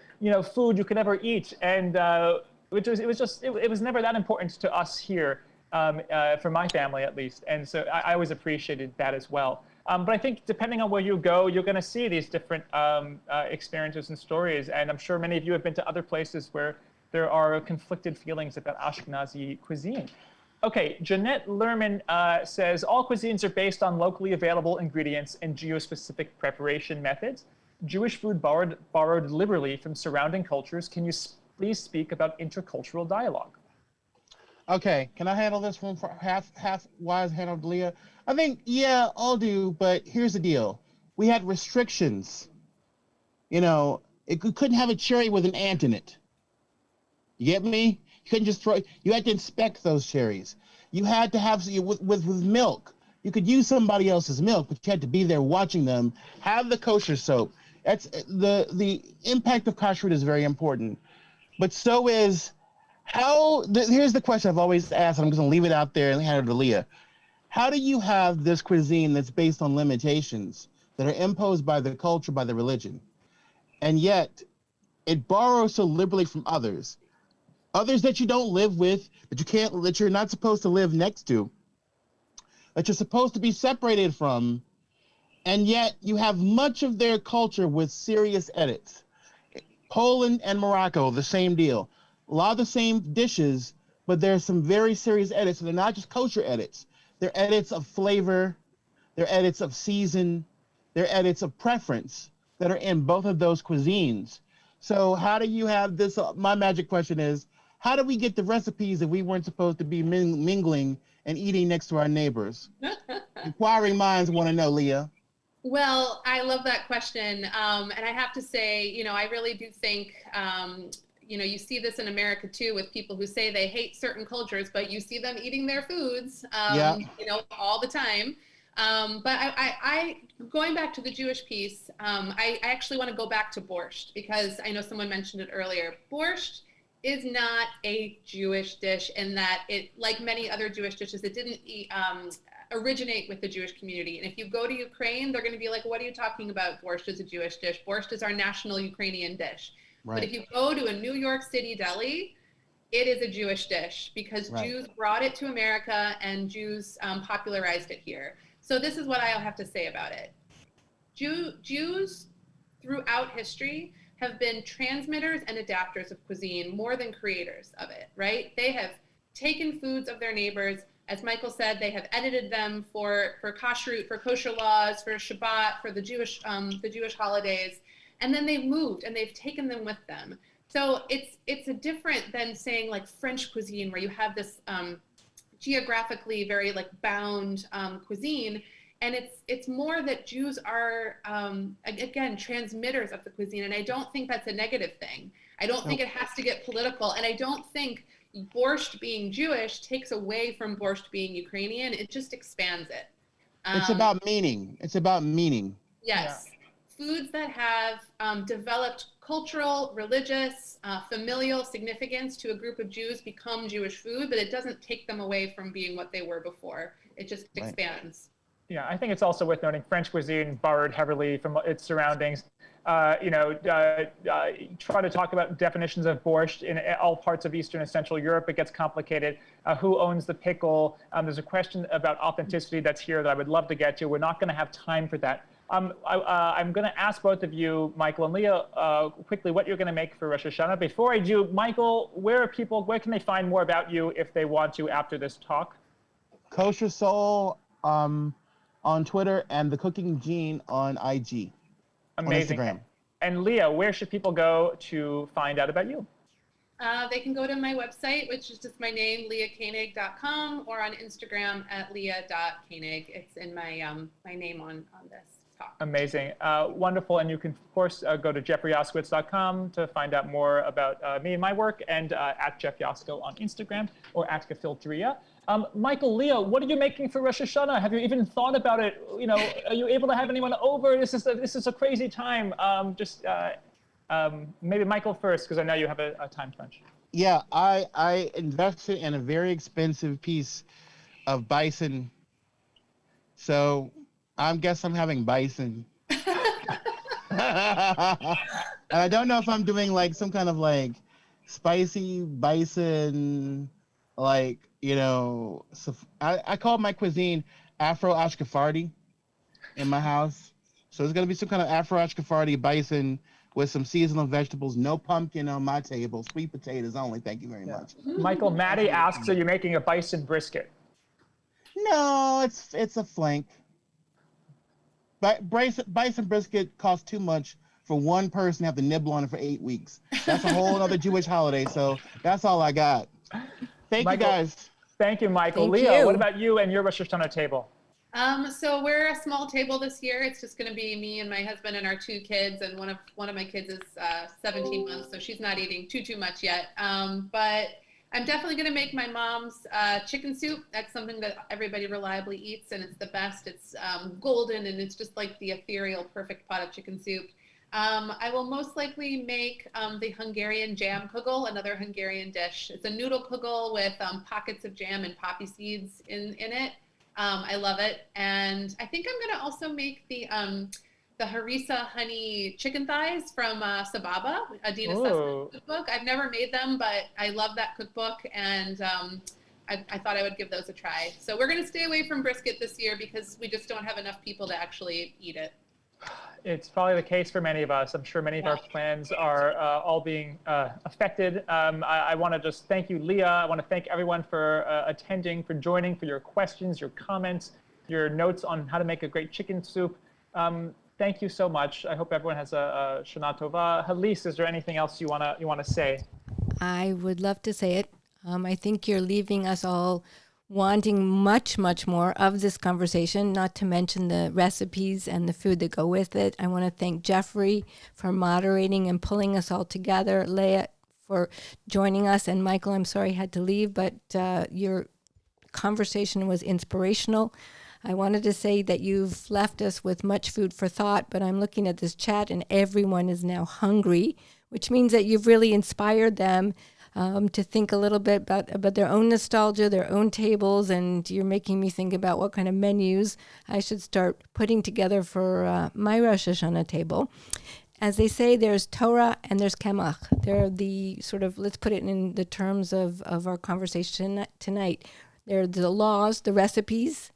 food you could ever eat. And it was never that important to us here, for my family at least. And so I always appreciated that as well. But I think depending on where you go, you're going to see these different experiences and stories. And I'm sure many of you have been to other places where there are conflicted feelings about Ashkenazi cuisine. Okay, Jeanette Lerman says, all cuisines are based on locally available ingredients and geo-specific preparation methods. Jewish food borrowed liberally from surrounding cultures. Can you please speak about intercultural dialogue? Okay, can I handle this one for half wise handled Leah? I think, yeah, I'll do, but here's the deal. We had restrictions. It couldn't have a cherry with an ant in it. You get me? You couldn't just you had to inspect those cherries. You had to have, with milk. You could use somebody else's milk, but you had to be there watching them. Have the kosher soap. That's the impact of kashrut is very important. But so is here's the question I've always asked, and I'm going to leave it out there and hand it to Leah. How do you have this cuisine that's based on limitations that are imposed by the culture, by the religion, and yet it borrows so liberally from others that you don't live with, that you're not supposed to live next to, that you're supposed to be separated from, and yet you have much of their culture with serious edits. Poland and Morocco, the same deal. A lot of the same dishes, but there's some very serious edits. And they're not just kosher edits. They're edits of flavor. They're edits of season. They're edits of preference that are in both of those cuisines. So how do you have this? My magic question is, how do we get the recipes if we weren't supposed to be mingling and eating next to our neighbors? Inquiring minds want to know, Leah. Well, I love that question. And I have to say, I really do think, you see this in America too with people who say they hate certain cultures, but you see them eating their foods, all the time. But I going back to the Jewish piece, I actually want to go back to borscht, because I know someone mentioned it earlier. Borscht is not a Jewish dish in that it, like many other Jewish dishes, it didn't originate with the Jewish community. And if you go to Ukraine, they're going to be like, what are you talking about? Borscht is a Jewish dish. Borscht is our national Ukrainian dish. Right. But if you go to a New York City deli, it is a Jewish dish because Jews brought it to America and Jews popularized it here. So this is what I'll have to say about it. Jews throughout history have been transmitters and adapters of cuisine more than creators of it, right? They have taken foods of their neighbors. As Michael said, they have edited them for kashrut, for kosher laws, for Shabbat, for the Jewish holidays, and then they've moved and they've taken them with them. So it's a different than saying like French cuisine, where you have this geographically very like bound cuisine, and it's more that Jews are again transmitters of the cuisine, and I don't think that's a negative thing. I don't think it has to get political, and I don't think borscht being Jewish takes away from borscht being Ukrainian. It just expands it. It's about meaning. It's about meaning. Yes. Yeah. Foods that have developed cultural, religious, familial significance to a group of Jews become Jewish food, but it doesn't take them away from being what they were before. It just expands. Yeah, I think it's also worth noting French cuisine borrowed heavily from its surroundings. Try to talk about definitions of borscht in all parts of Eastern and Central Europe. It gets complicated. Who owns the pickle? There's a question about authenticity that's here that I would love to get to. We're not going to have time for that. I'm going to ask both of you, Michael and Leah, quickly what you're going to make for Rosh Hashanah. Before I do, Michael, where can they find more about you if they want to after this talk? Kosher Soul on Twitter and The Cooking Gene on IG. Amazing. On Instagram. And Leah, where should people go to find out about you? They can go to my website, which is just my name, leahkoenig.com, or on Instagram at leah.koenig. It's in my my name on this talk. Amazing. Wonderful. And you can, of course, go to jeffreyyoskowitz.com to find out more about me and my work, and at Jeff Yosko on Instagram, or at Gefilteria. Michael, Leah, what are you making for Rosh Hashanah? Have you even thought about it? Are you able to have anyone over? This is a crazy time. Maybe Michael first, because I know you have a time crunch. Yeah, I invested in a very expensive piece of bison, so I guess I'm having bison. And I don't know if I'm doing like some kind of like spicy bison, like, I call my cuisine Afro-Ashkenazi in my house. So it's going to be some kind of Afro-Ashkenazi bison with some seasonal vegetables, no pumpkin on my table, sweet potatoes only. Thank you very much. Michael, Maddie asks, are you making a bison brisket? No, it's a flank. But bison brisket costs too much for one person to have to nibble on it for 8 weeks. That's a whole other Jewish holiday, so that's all I got. Thank Michael, you, guys. Thank you, Michael. Thank Leah, you. what about you and your Rosh Hashanah table? So we're a small table this year. It's just going to be me and my husband and our 2 kids, and one of my kids is 17 months, so she's not eating too much yet. But I'm definitely going to make my mom's chicken soup. That's something that everybody reliably eats, and it's the best. It's golden, and it's just like the ethereal, perfect pot of chicken soup. I will most likely make the Hungarian jam kugel, another Hungarian dish. It's a noodle kugel with pockets of jam and poppy seeds in it. I love it. And I think I'm going to also make the harissa honey chicken thighs from Sababa, Adina Sussman's cookbook. I've never made them, but I love that cookbook, and I thought I would give those a try. So we're going to stay away from brisket this year because we just don't have enough people to actually eat it. It's probably the case for many of us. I'm sure many of our plans are all being affected. I want to just thank you, Leah. I want to thank everyone for attending, for joining, for your questions, your comments, your notes on how to make a great chicken soup. Thank you so much. I hope everyone has a Shana Tova. Halise, is there anything else you want to say? I would love to say it. I think you're leaving us all wanting much, much more of this conversation, not to mention the recipes and the food that go with it. I want to thank Jeffrey for moderating and pulling us all together, Leah for joining us, and Michael, I'm sorry you had to leave, but your conversation was inspirational. I wanted to say that you've left us with much food for thought, but I'm looking at this chat and everyone is now hungry, which means that you've really inspired them to think a little bit about their own nostalgia, their own tables, and you're making me think about what kind of menus I should start putting together for my Rosh Hashanah table. As they say, there's Torah and there's Kamach. They're the sort of, let's put it in the terms of our conversation tonight. They're the laws, the recipes,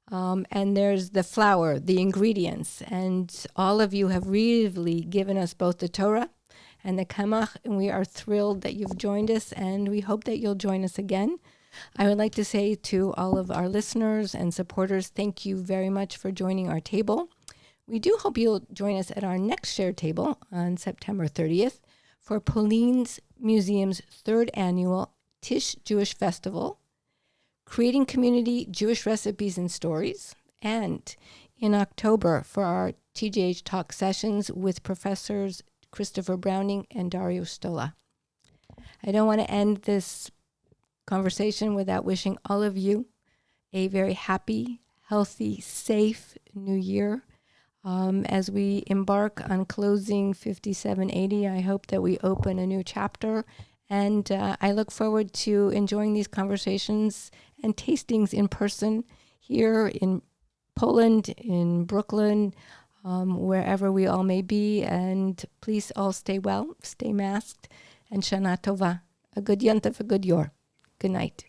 and there's the flour, the ingredients. And all of you have really given us both the Torah and the Kamach, and we are thrilled that you've joined us, and we hope that you'll join us again. I would like to say to all of our listeners and supporters, thank you very much for joining our table. We do hope you'll join us at our next shared table on September 30th for Pauline's Museum's 3rd annual Tish Jewish Festival, Creating Community Jewish Recipes and Stories, and in October for our TJH Talk sessions with Professors Christopher Browning and Dario Stola. I don't want to end this conversation without wishing all of you a very happy, healthy, safe new year. As we embark on closing 5780, I hope that we open a new chapter, and I look forward to enjoying these conversations and tastings in person here in Poland, in Brooklyn, wherever we all may be. And please all stay well, stay masked, and Shana Tova. A good Yontif, a good Yor. Good night.